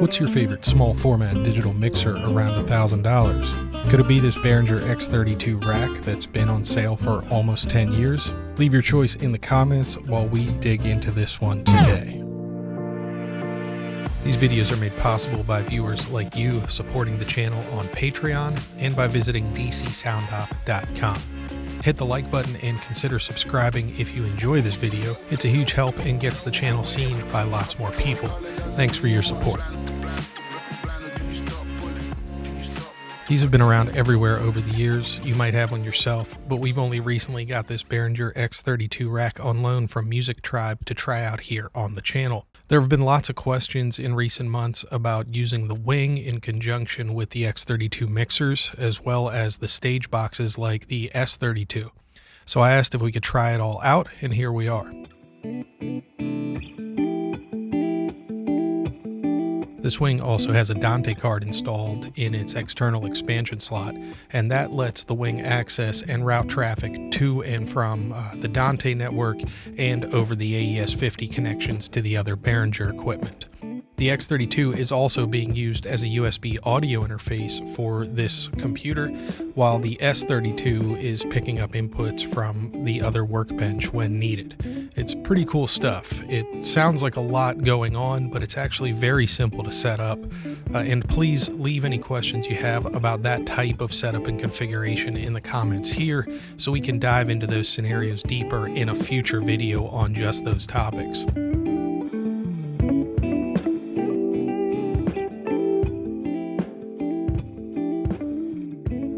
What's your favorite small format digital mixer around $1,000? Could it be this Behringer X32 Rack that's been on sale for almost 10 years? Leave your choice in the comments while we dig into this one today. These videos are made possible by viewers like you supporting the channel on Patreon and by visiting DcSoundOp.com. Hit the like button and consider subscribing if you enjoy this video. It's a huge help and gets the channel seen by lots more people. Thanks for your support. These have been around everywhere over the years. You might have one yourself, but we've only recently got this Behringer X32 Rack on loan from Music Tribe to try out here on the channel. There have been lots of questions in recent months about using the wing in conjunction with the X32 mixers, as well as the stage boxes like the S32. So I asked if we could try it all out, and here we are. This wing also has a Dante card installed in its external expansion slot, and that lets the wing access and route traffic to and from the Dante network and over the AES-50 connections to the other Behringer equipment. The X32 is also being used as a USB audio interface for this computer, while the S32 is picking up inputs from the other workbench when needed. It's pretty cool stuff. It sounds like a lot going on, but it's actually very simple to set up. And please leave any questions you have about that type of setup and configuration in the comments here, so we can dive into those scenarios deeper in a future video on just those topics.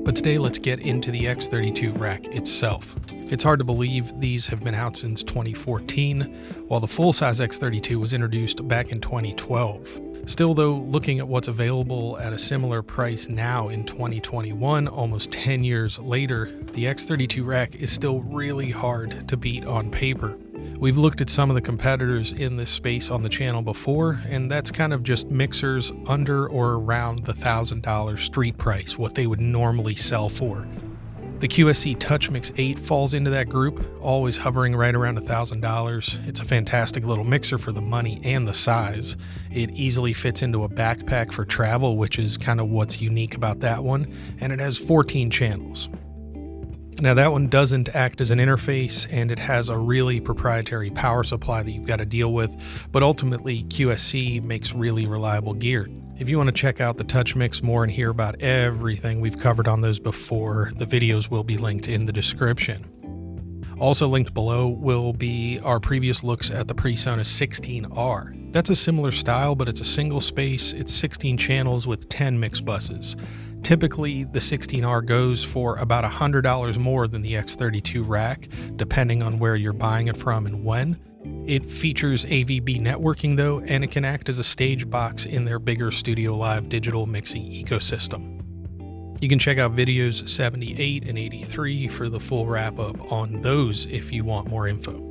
But today, let's get into the X32 Rack itself. It's hard to believe these have been out since 2014, while the full-size X32 was introduced back in 2012. Still though, looking at what's available at a similar price now in 2021, almost 10 years later, the X32 Rack is still really hard to beat on paper. We've looked at some of the competitors in this space on the channel before, and that's kind of just mixers under or around the $1,000 street price, what they would normally sell for. The QSC TouchMix 8 falls into that group, always hovering right around $1,000. It's a fantastic little mixer for the money and the size. It easily fits into a backpack for travel, which is kind of what's unique about that one, and it has 14 channels. Now that one doesn't act as an interface, and it has a really proprietary power supply that you've got to deal with, but ultimately QSC makes really reliable gear. If you want to check out the TouchMix more and hear about everything we've covered on those before, the videos will be linked in the description. Also linked below will be our previous looks at the PreSonus 16R. That's a similar style, but it's a single space, it's 16 channels with 10 mix buses. Typically, the 16R goes for about $100 more than the X32 Rack, depending on where you're buying it from and when. It features AVB networking though, and it can act as a stage box in their bigger Studio Live digital mixing ecosystem. You can check out videos 78 and 83 for the full wrap-up on those if you want more info.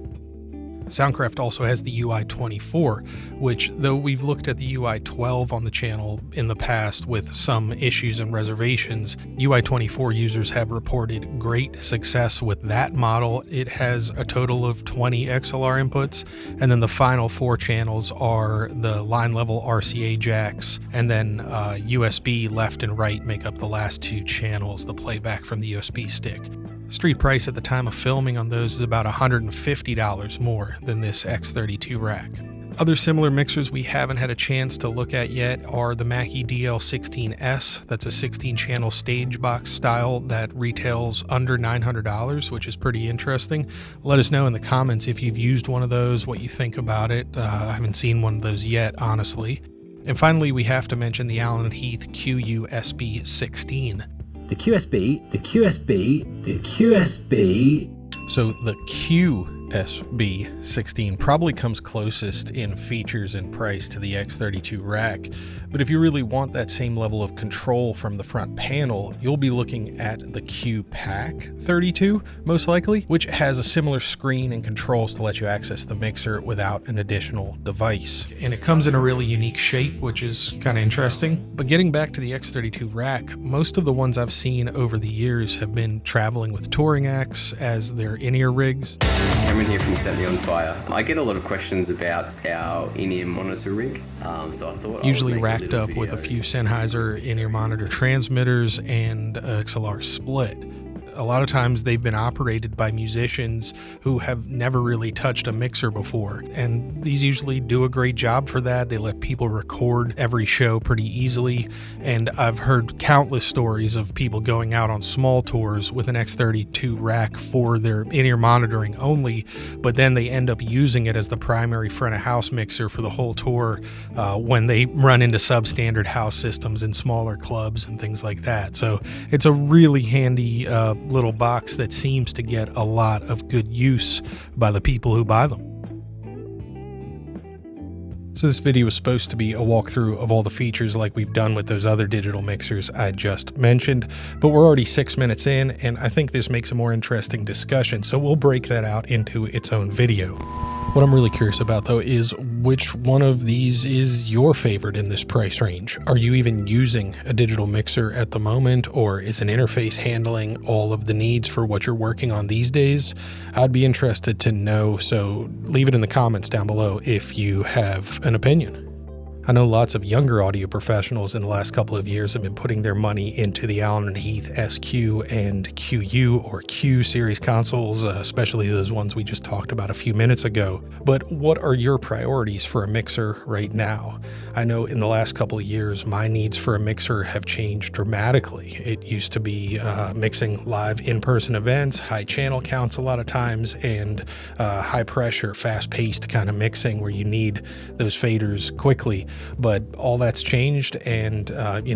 Soundcraft also has the UI-24, which, though we've looked at the UI-12 on the channel in the past with some issues and reservations, UI-24 users have reported great success with that model. It has a total of 20 XLR inputs, and then the final 4 channels are the line-level RCA jacks, and then USB left and right make up the last 2 channels, the playback from the USB stick. Street price at the time of filming on those is about $150 more than this X32 Rack. Other similar mixers we haven't had a chance to look at yet are the Mackie DL16S. That's a 16-channel stage box style that retails under $900, which is pretty interesting. Let us know in the comments if you've used one of those, what you think about it. I haven't seen one of those yet, honestly. And finally, we have to mention the Allen & Heath QUSB16. The QSB. So the QSB16 probably comes closest in features and price to the X32 Rack, but if you really want that same level of control from the front panel, you'll be looking at the QPAC32, most likely, which has a similar screen and controls to let you access the mixer without an additional device. And it comes in a really unique shape, which is kind of interesting. But getting back to the X32 Rack, most of the ones I've seen over the years have been traveling with touring acts as their in-ear rigs. Cameron here from SETMEONFIRE. I get a lot of questions about our in-ear monitor rig, so I thought usually racked up with a few Sennheiser in-ear monitor transmitters and XLR split. A lot of times they've been operated by musicians who have never really touched a mixer before, and these usually do a great job for that. They let people record every show pretty easily, and I've heard countless stories of people going out on small tours with an X32 rack for their in-ear monitoring only, but then they end up using it as the primary front of house mixer for the whole tour when they run into substandard house systems in smaller clubs and things like that. So it's a really handy little box that seems to get a lot of good use by the people who buy them. So this video is supposed to be a walkthrough of all the features like we've done with those other digital mixers I just mentioned, but we're already 6 minutes in, and I think this makes a more interesting discussion, so we'll break that out into its own video. What I'm really curious about, though, is which one of these is your favorite in this price range? Are you even using a digital mixer at the moment, or is an interface handling all of the needs for what you're working on these days? I'd be interested to know, so leave it in the comments down below if you have an opinion. I know lots of younger audio professionals in the last couple of years have been putting their money into the Allen & Heath SQ and QU or Q series consoles, especially those ones we just talked about a few minutes ago. But what are your priorities for a mixer right now? I know in the last couple of years, my needs for a mixer have changed dramatically. It used to be mixing live in-person events, high channel counts a lot of times, and high pressure, fast-paced kind of mixing where you need those faders quickly. But all that's changed, and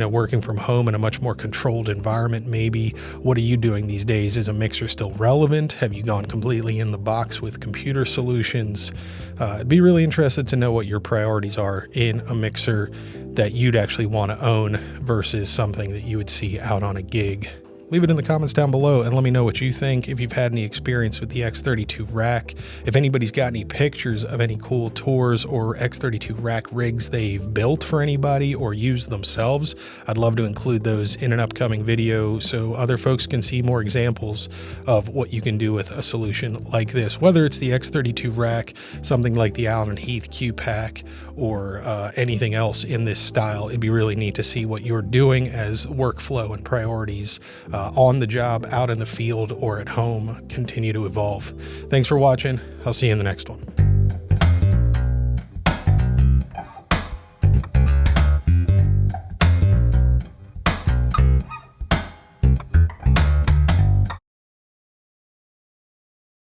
working from home in a much more controlled environment maybe. What are you doing these days? Is a mixer still relevant? Have you gone completely in the box with computer solutions? I'd be really interested to know what your priorities are in a mixer that you'd actually want to own versus something that you would see out on a gig. Leave it in the comments down below and let me know what you think, if you've had any experience with the X32 Rack, if anybody's got any pictures of any cool tours or X32 Rack rigs they've built for anybody or used themselves. I'd love to include those in an upcoming video so other folks can see more examples of what you can do with a solution like this, whether it's the X32 Rack, something like the Allen & Heath Q-Pack, or anything else in this style. It'd be really neat to see what you're doing as workflow and priorities on the job, out in the field, or at home continue to evolve. Thanks for watching. I'll see you in the next one.